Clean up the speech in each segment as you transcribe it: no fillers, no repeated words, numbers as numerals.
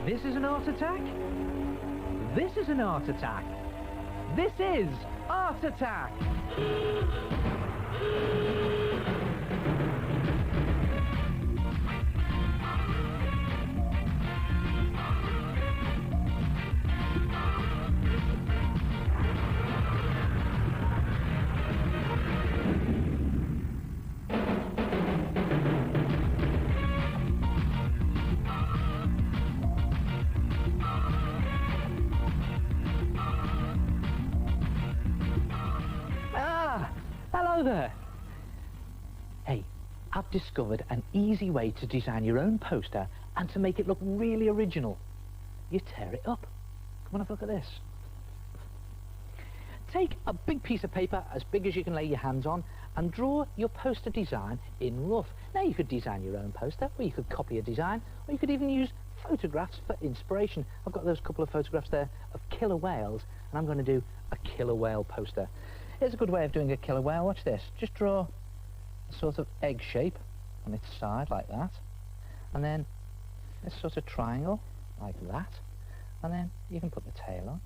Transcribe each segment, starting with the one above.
This is an art attack. This is an art attack. This is Art Attack. Hello there. Hey, I've discovered an easy way to design your own poster and to make it look really original. You tear it up. Come on, have a look at this. Take a big piece of paper as big as you can lay your hands on and draw your poster design in rough. Now you could design your own poster, or you could copy a design, or you could even use photographs for inspiration. I've got those couple of photographs there of killer whales, and I'm going to do a killer whale poster. Here's a good way of doing a killer whale. Watch this. Just draw a sort of egg shape on its side like that, and then this sort of triangle like that, and then you can put the tail on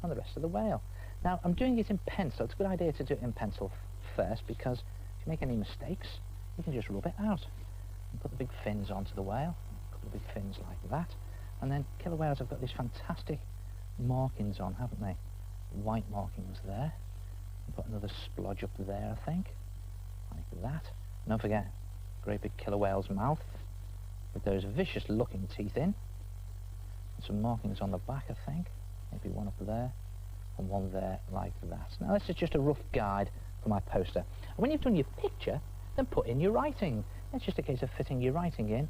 and the rest of the whale. Now I'm doing it in pencil. It's a good idea to do it in pencil first, because if you make any mistakes you can just rub it out and put the big fins onto the whale, a couple of big fins like that, and then killer whales have got these fantastic markings on, haven't they? White markings there. Put another splodge up there, I think, like that. And don't forget, great big killer whale's mouth with those vicious looking teeth in. And some markings on the back, I think. Maybe one up there and one there like that. Now this is just a rough guide for my poster. And when you've done your picture, then put in your writing. It's just a case of fitting your writing in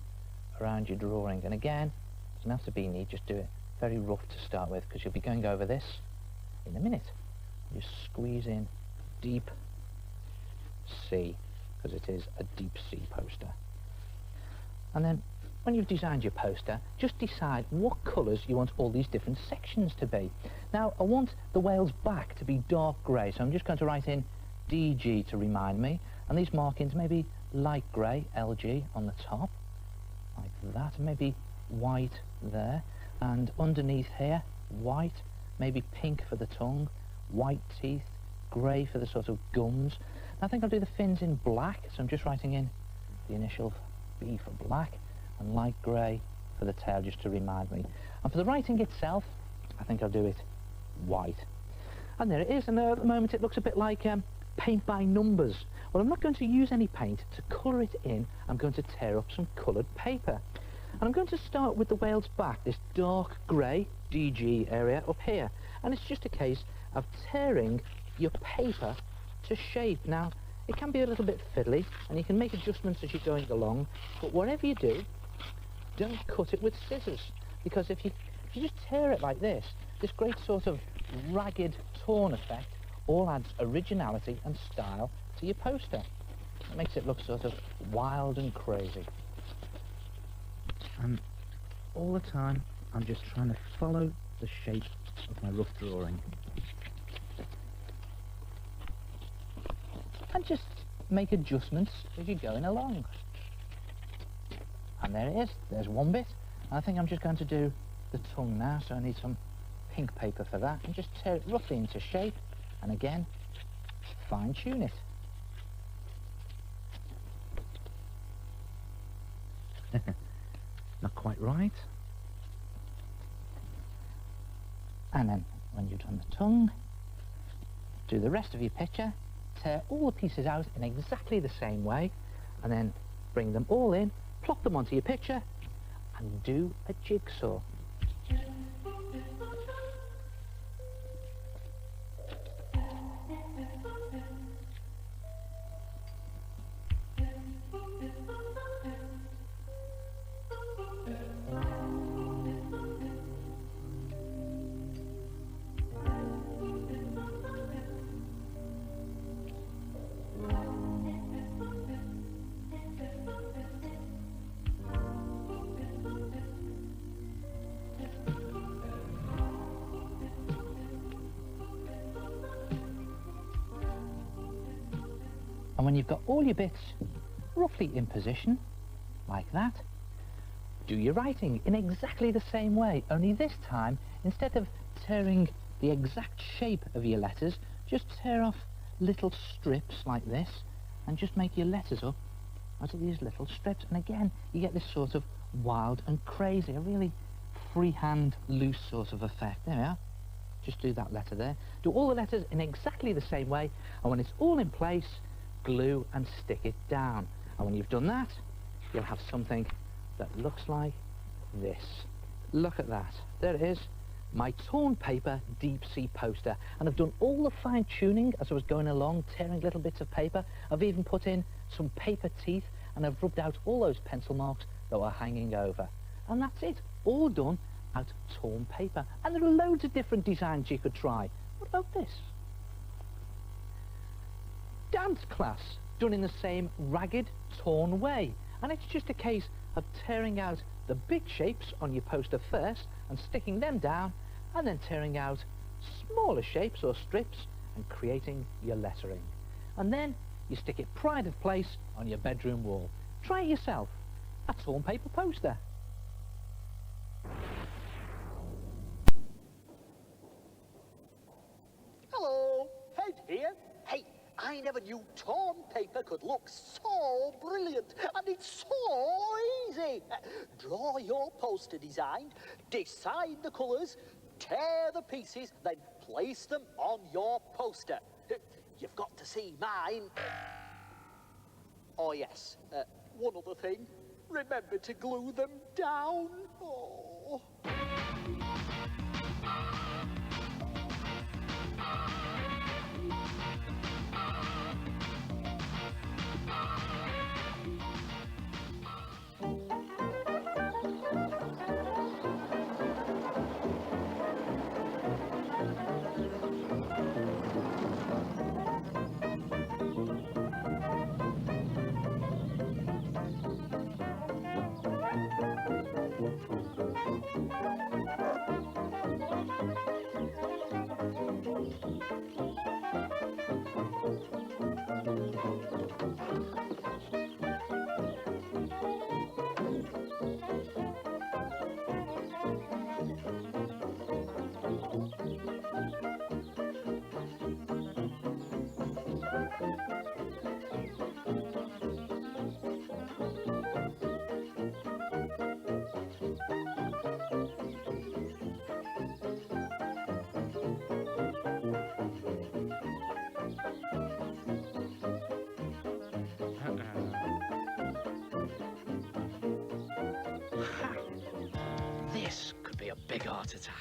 around your drawing. And again, it doesn't have to be neat, just do it very rough to start with, because you'll be going over this in a minute. You squeeze in deep sea, because it is a deep sea poster. And then when you've designed your poster, just decide what colours you want all these different sections to be. Now I want the whale's back to be dark grey, so I'm just going to write in DG to remind me, and these markings maybe light grey, LG on the top like that, and maybe white there, and underneath here white, maybe pink for the tongue, white teeth, grey for the sort of gums. I think I'll do the fins in black, so I'm just writing in the initial B for black, and light grey for the tail, just to remind me. And for the writing itself, I think I'll do it white. And there it is, and at the moment it looks a bit like paint by numbers. Well, I'm not going to use any paint to colour it in. I'm going to tear up some coloured paper. And I'm going to start with the whale's back, this dark grey DG area up here. And it's just a case of tearing your paper to shape. Now it can be a little bit fiddly and you can make adjustments as you're going along, but whatever you do, don't cut it with scissors, because if you just tear it like this great sort of ragged torn effect all adds originality and style to your poster. It makes it look sort of wild and crazy. And all the time I'm just trying to follow the shape of my rough drawing. And just make adjustments as you're going along. And there it is, there's one bit. And I think I'm just going to do the tongue now, so I need some pink paper for that, and just tear it roughly into shape, and again, fine tune it. Not quite right. And then when you've done the tongue, do the rest of your picture, tear all the pieces out in exactly the same way, and then bring them all in, plop them onto your picture, and do a jigsaw. And when you've got all your bits roughly in position, like that, do your writing in exactly the same way, only this time, instead of tearing the exact shape of your letters, just tear off little strips like this and just make your letters up out of these little strips. And again, you get this sort of wild and crazy, a really freehand, loose sort of effect. There we are. Just do that letter there. Do all the letters in exactly the same way, and when it's all in place, glue and stick it down. And when you've done that, you'll have something that looks like this. Look at that. There it is. My torn paper deep sea poster. And I've done all the fine tuning as I was going along, tearing little bits of paper. I've even put in some paper teeth, and I've rubbed out all those pencil marks that were hanging over. And that's it. All done out of torn paper. And there are loads of different designs you could try. What about this? Dance class, done in the same ragged, torn way. And it's just a case of tearing out the big shapes on your poster first and sticking them down, and then tearing out smaller shapes or strips and creating your lettering. And then you stick it pride of place on your bedroom wall. Try it yourself. A torn paper poster. Hello, Ed here. Hey, I never knew torn paper could look so brilliant, and it's so easy. Draw your poster design, decide the colours, tear the pieces, then place them on your poster. You've got to see mine. Oh yes, one other thing. Remember to glue them down. Oh. This could be a big heart attack.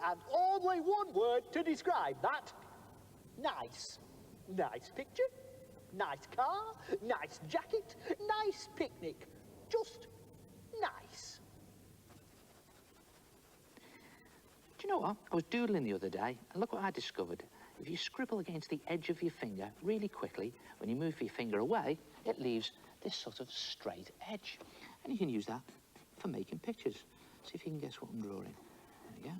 and only one word to describe that. Nice. Nice picture, nice car, nice jacket, nice picnic. Just nice. Do you know what? I was doodling the other day, and look what I discovered. If you scribble against the edge of your finger really quickly, when you move your finger away, it leaves this sort of straight edge. And you can use that for making pictures. See if you can guess what I'm drawing. There we go.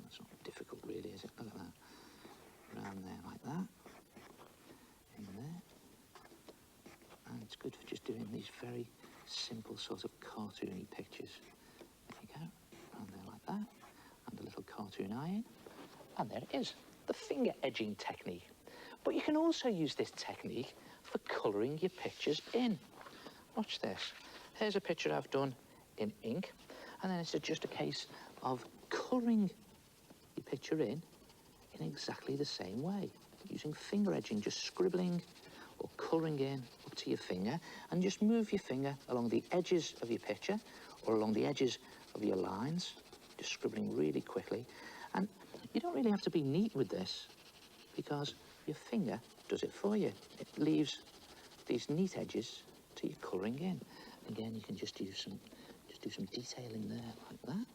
That's not difficult, really, is it? Look at that. Around there, like that. In there. And it's good for just doing these very simple sort of cartoony pictures. There you go. Around there, like that. And a little cartoon eye in. And there it is. The finger edging technique. But you can also use this technique for colouring your pictures in. Watch this. Here's a picture I've done in ink, and then it's just a case of colouring your picture in exactly the same way, using finger edging, just scribbling or colouring in up to your finger, and just move your finger along the edges of your picture or along the edges of your lines, just scribbling really quickly. And you don't really have to be neat with this, because your finger does it for you. It leaves these neat edges to your colouring in. Again, you can just do some detailing there like that.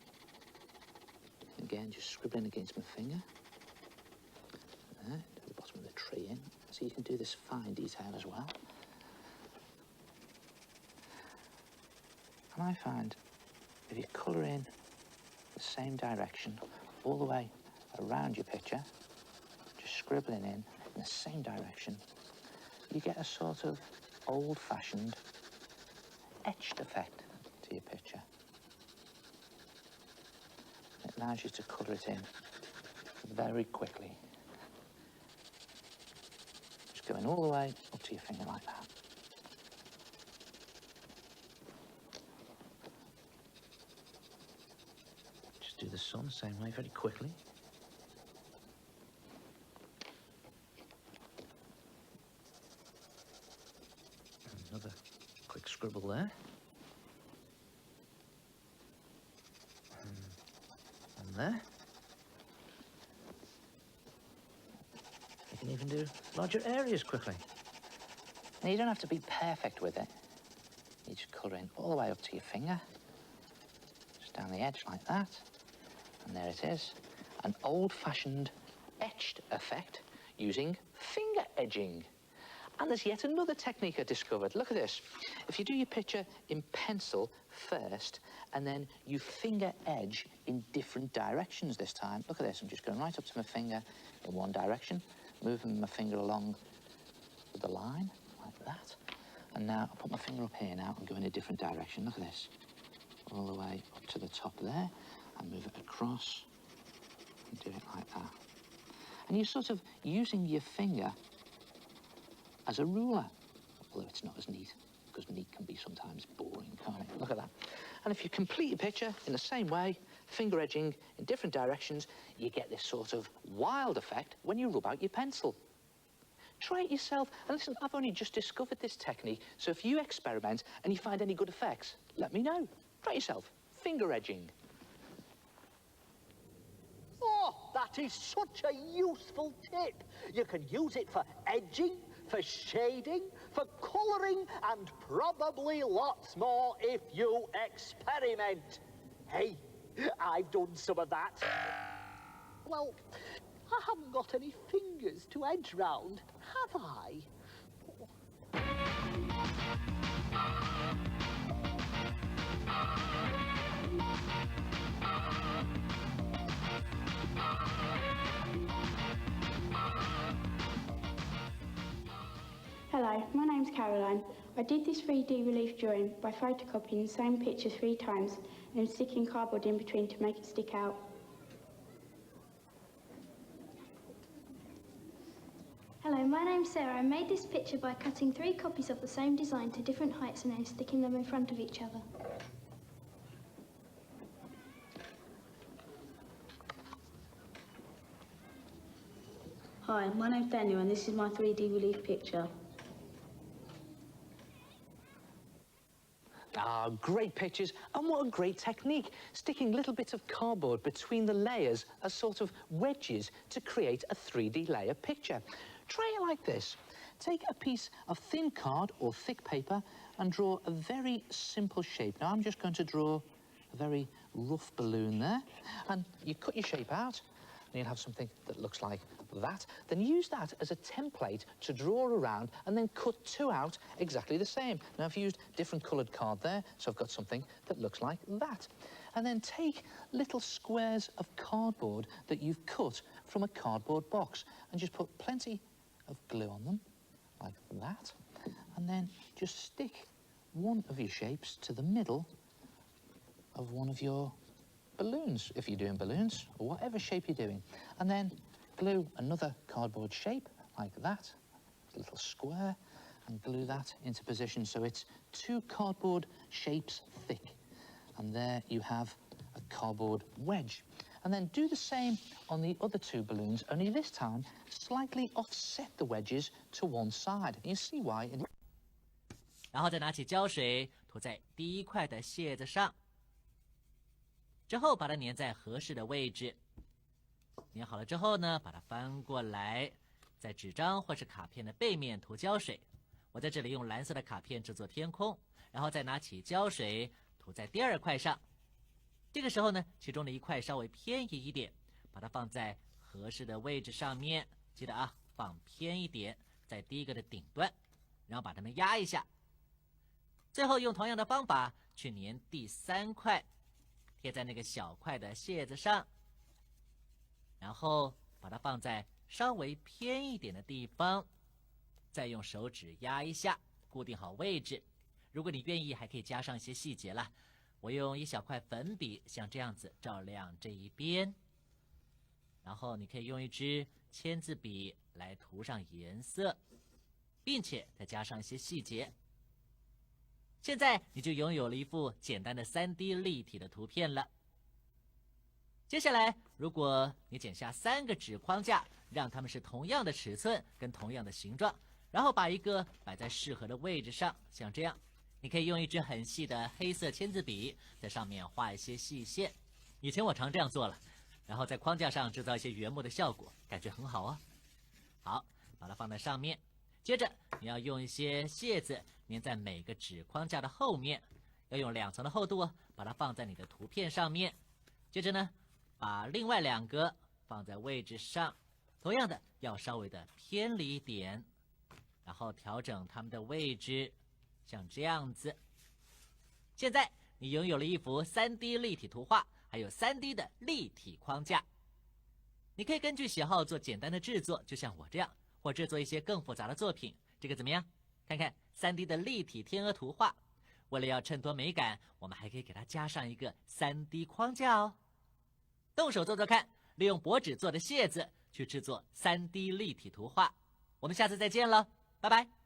Again, just scribbling against my finger. There, to the bottom of the tree in. So you can do this fine detail as well. And I find if you colour in the same direction all the way around your picture, just scribbling in the same direction, you get a sort of old-fashioned etched effect to your picture. It allows you to colour it in very quickly. Just going all the way up to your finger like that. Just do the sun same way very quickly. Another quick scribble there. And there. You can even do larger areas quickly. Now, you don't have to be perfect with it. You just colour in all the way up to your finger. Just down the edge like that. And there it is. An old-fashioned etched effect using finger edging. And there's yet another technique I discovered. Look at this. If you do your picture in pencil first, and then you finger edge in different directions this time. Look at this. I'm just going right up to my finger in one direction, moving my finger along the line, like that. And now I'll put my finger up here now and go in a different direction. Look at this. All the way up to the top there, and move it across, and do it like that. And you're sort of using your finger as a ruler, although it's not as neat, because neat can be sometimes boring, can't it? Look at that. And if you complete your picture in the same way, finger edging in different directions, you get this sort of wild effect when you rub out your pencil. Try it yourself. And listen, I've only just discovered this technique, so if you experiment and you find any good effects, let me know. Try it yourself. Finger edging. Oh, that is such a useful tip. You can use it for edging, for shading, for colouring, and probably lots more if you experiment. Hey, I've done some of that. Well, I haven't got any fingers to edge round, have I? Hello, my name's Caroline. I did this 3D relief drawing by photocopying the same picture 3 times and then sticking cardboard in between to make it stick out. Hello, my name's Sarah. I made this picture by cutting 3 copies of the same design to different heights and then sticking them in front of each other. Hi, my name's Daniel and this is my 3D relief picture. Ah, great pictures, and what a great technique, sticking little bits of cardboard between the layers as sort of wedges to create a 3D layer picture. Try it like this. Take a piece of thin card or thick paper and draw a very simple shape. Now, I'm just going to draw a very rough balloon there, and you cut your shape out, and you'll have something that looks like that. Then use that as a template to draw around and then cut two out exactly the same. Now, I've used different coloured card there, so I've got something that looks like that. And then take little squares of cardboard that you've cut from a cardboard box and just put plenty of glue on them, like that. And then just stick one of your shapes to the middle of one of your balloons, if you're doing balloons, or whatever shape you're doing. And then glue another cardboard shape like that, a little square, and glue that into position so it's two cardboard shapes thick. And there you have a cardboard wedge. And then do the same on the other two balloons, only this time slightly offset the wedges to one side. And you see why. 然后再拿起胶水涂在第一块的蟹子上，之后把它粘在合适的位置。粘好了之后呢，把它翻过来，在纸张或是卡片的背面涂胶水。我在这里用蓝色的卡片制作天空，然后再拿起胶水涂在第二块上。这个时候呢，其中的一块稍微偏移一点，把它放在合适的位置上面。记得啊，放偏一点，在第一个的顶端，然后把它们压一下。最后用同样的方法去粘第三块，贴在那个小块的蟹子上，然后把它放在稍微偏一点的地方，再用手指压一下，固定好位置。如果你愿意，还可以加上一些细节了。我用一小块粉笔，像这样子照亮这一边，然后你可以用一支签字笔来涂上颜色，并且再加上一些细节。现在你就拥有了一幅简单的 3D 立体的图片了。接下来，如果你剪下3个纸框架，让它们是同样的尺寸跟同样的形状，然后把一个摆在适合的位置上，像这样。你可以用一支很细的黑色签字笔在上面画一些细线。以前我常这样做了，然后在框架上制造一些原木的效果，感觉很好哦。好，把它放在上面。接着你要用一些蟹子粘在每个纸框架的后面，要用2层的厚度哦，把它放在你的图片上面。接着呢，把另外2个放在位置上，同样的要稍微的偏离一点，然后调整它们的位置，像这样子。现在你拥有了一幅 3D 立体图画，还有 3D 的立体框架。你可以根据喜好做简单的制作，就像我这样，或制作一些更复杂的作品。这个怎么样？看看 3D 的立体天鹅图画。为了要衬托美感，我们还可以给它加上一个 3D 框架哦。动手做做看，利用薄纸做的蟹子去制作 3D 立体图画。我们下次再见了，拜拜。